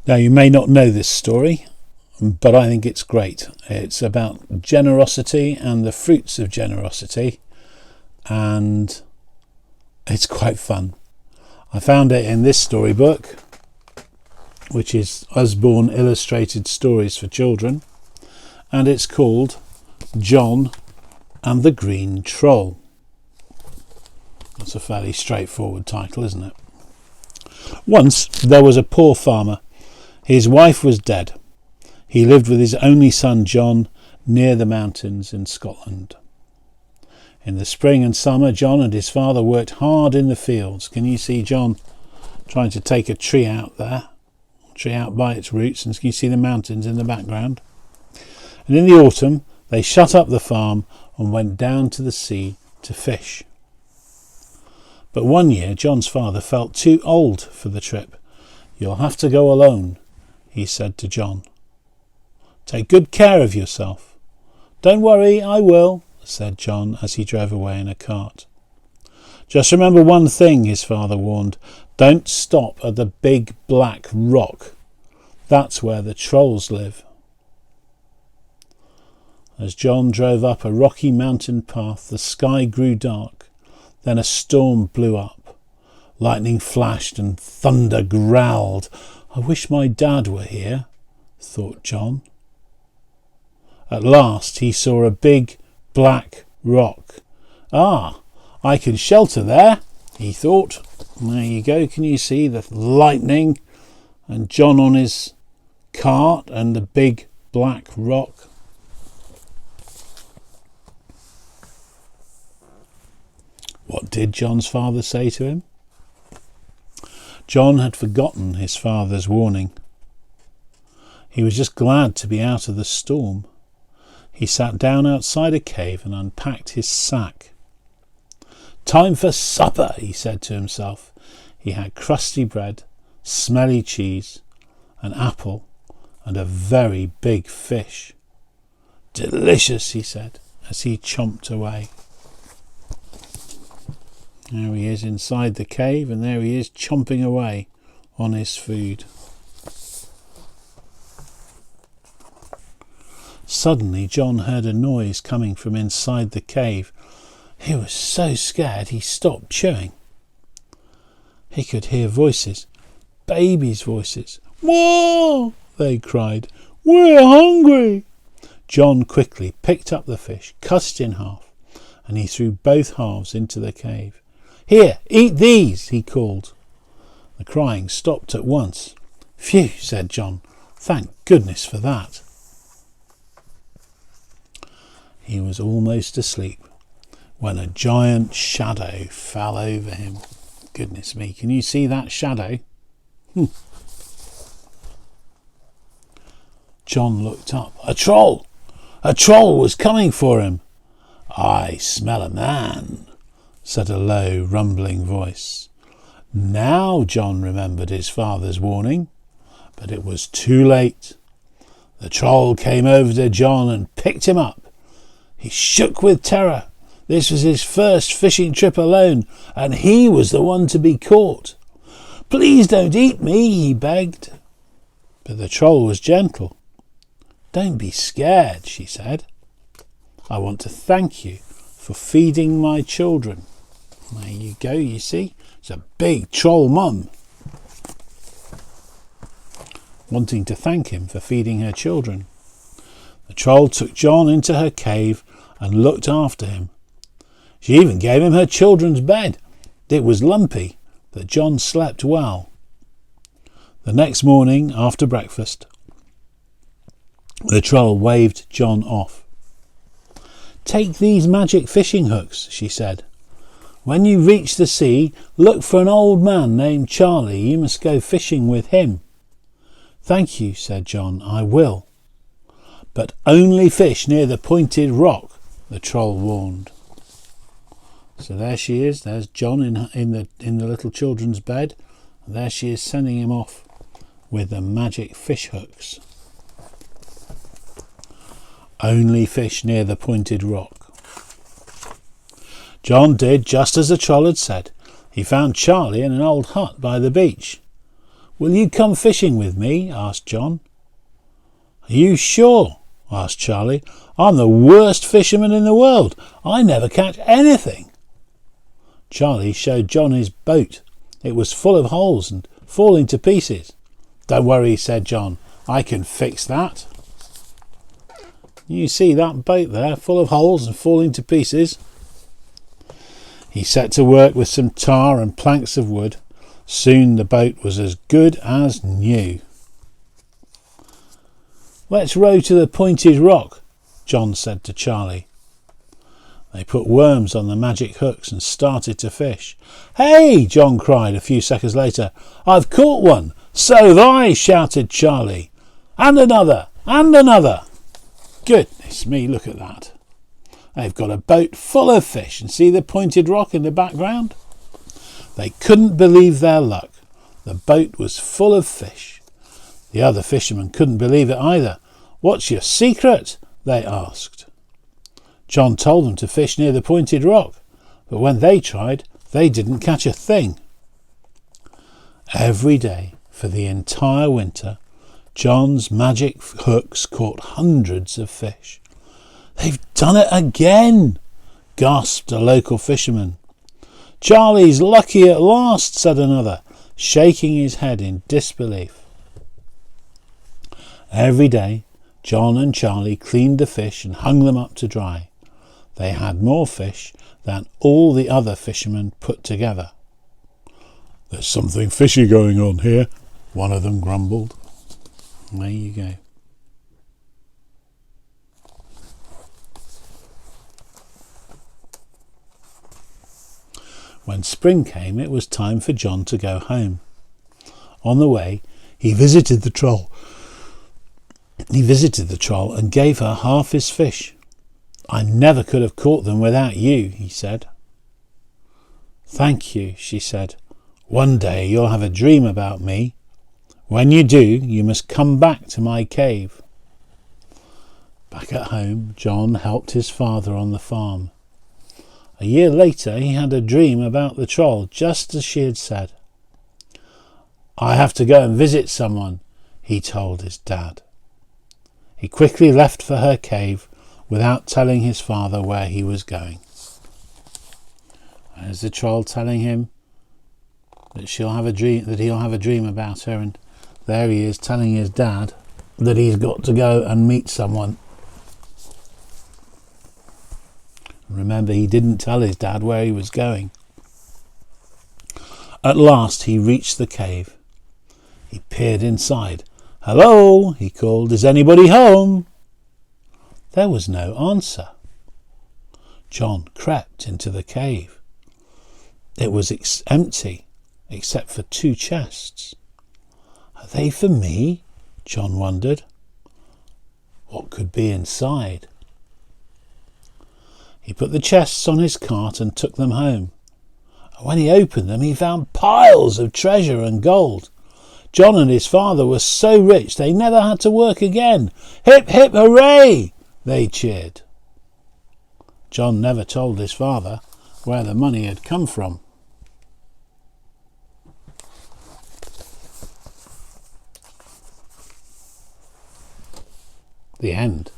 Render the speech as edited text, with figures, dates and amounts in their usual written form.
Now, you may not know this story, but I think it's great. It's about generosity and the fruits of generosity, and it's quite fun. I found it in this storybook, which is Usborne Illustrated Stories for Children, and it's called John and the Green Troll. That's a fairly straightforward title, isn't it? Once there was a poor farmer. His wife was dead. He lived with his only son John near the mountains in Scotland. In the spring and summer, John and his father worked hard in the fields. Can you see John trying to take a tree out there? Tree out by its roots, and can you see the mountains in the background? And in the autumn, they shut up the farm and went down to the sea to fish. But one year, John's father felt too old for the trip. "You'll have to go alone," he said to John. "Take good care of yourself." "Don't worry, I will," said John as he drove away in a cart. "Just remember one thing," his father warned. "Don't stop at the big black rock. That's where the trolls live." As John drove up a rocky mountain path, the sky grew dark. Then a storm blew up. Lightning flashed and thunder growled. "I wish my dad were here," thought John. At last he saw a big black rock. "Ah, I can shelter there," he thought. There you go. Can you see the lightning and John on his cart and the big black rock? What did John's father say to him? John had forgotten his father's warning. He was just glad to be out of the storm. He sat down outside a cave and unpacked his sack. "Time for supper," he said to himself. He had crusty bread, smelly cheese, an apple, and a very big fish. "Delicious," he said as he chomped away. There he is inside the cave, and there he is chomping away on his food. Suddenly John heard a noise coming from inside the cave. He was so scared he stopped chewing. He could hear voices, babies' voices. "Whoa!" they cried. "We're hungry!" John quickly picked up the fish, cut it in half, and he threw both halves into the cave. "Here, eat these," he called. The crying stopped at once. "Phew," said John. "Thank goodness for that." He was almost asleep when a giant shadow fell over him. Goodness me, can you see that shadow? John looked up. A troll! A troll was coming for him. "I smell a man," said a low, rumbling voice. Now John remembered his father's warning, but it was too late. The troll came over to John and picked him up. He shook with terror. This was his first fishing trip alone, and he was the one to be caught. "Please don't eat me," he begged. But the troll was gentle. "Don't be scared," she said. "I want to thank you for feeding my children." There you go, you see. It's a big troll mum wanting to thank him for feeding her children. The troll took John into her cave and looked after him. She even gave him her children's bed. It was lumpy, but John slept well. The next morning, after breakfast, the troll waved John off. "Take these magic fishing hooks," she said. "When you reach the sea, look for an old man named Charlie. You must go fishing with him." "Thank you," said John. "I will." "But only fish near the pointed rock," the troll warned. So there she is. There's John in the little children's bed. And there she is sending him off with the magic fish hooks. Only fish near the pointed rock. John did just as the troll had said. He found Charlie in an old hut by the beach. "Will you come fishing with me?" asked John. "Are you sure?" asked Charlie. "I'm the worst fisherman in the world. I never catch anything." Charlie showed John his boat. It was full of holes and falling to pieces. "Don't worry," said John. "I can fix that." "You see that boat there, full of holes and falling to pieces?" He set to work with some tar and planks of wood. Soon the boat was as good as new. "Let's row to the pointed rock," John said to Charlie. They put worms on the magic hooks and started to fish. "Hey!" John cried a few seconds later. "I've caught one!" "So have I!" shouted Charlie. "And another! And another!" Goodness me, look at that. They've got a boat full of fish, and see the pointed rock in the background? They couldn't believe their luck. The boat was full of fish. The other fishermen couldn't believe it either. "What's your secret?" they asked. John told them to fish near the pointed rock, but when they tried, they didn't catch a thing. Every day, for the entire winter, John's magic hooks caught hundreds of fish. "They've done it again!" gasped a local fisherman. "Charlie's lucky at last," said another, shaking his head in disbelief. Every day, John and Charlie cleaned the fish and hung them up to dry. They had more fish than all the other fishermen put together. "There's something fishy going on here," one of them grumbled. There you go. When spring came, it was time for John to go home. On the way, he visited the troll. And gave her half his fish. "I never could have caught them without you," he said. "Thank you," she said. "One day you'll have a dream about me. When you do, you must come back to my cave." Back at home, John helped his father on the farm. A year later, he had a dream about the troll, just as she had said. "I have to go and visit someone," he told his dad. He quickly left for her cave without telling his father where he was going. There's the troll telling him that he'll have a dream about her, and there he is telling his dad that he's got to go and meet someone. Remember, he didn't tell his dad where he was going. At last he reached the cave. He peered inside. "Hello," he called. "Is anybody home?" There was no answer. John crept into the cave. It was empty, except for 2 chests. "Are they for me?" John wondered. What could be inside? He put the chests on his cart and took them home. When he opened them, he found piles of treasure and gold. John and his father were so rich they never had to work again. "Hip, hip, hooray!" they cheered. John never told his father where the money had come from. The end.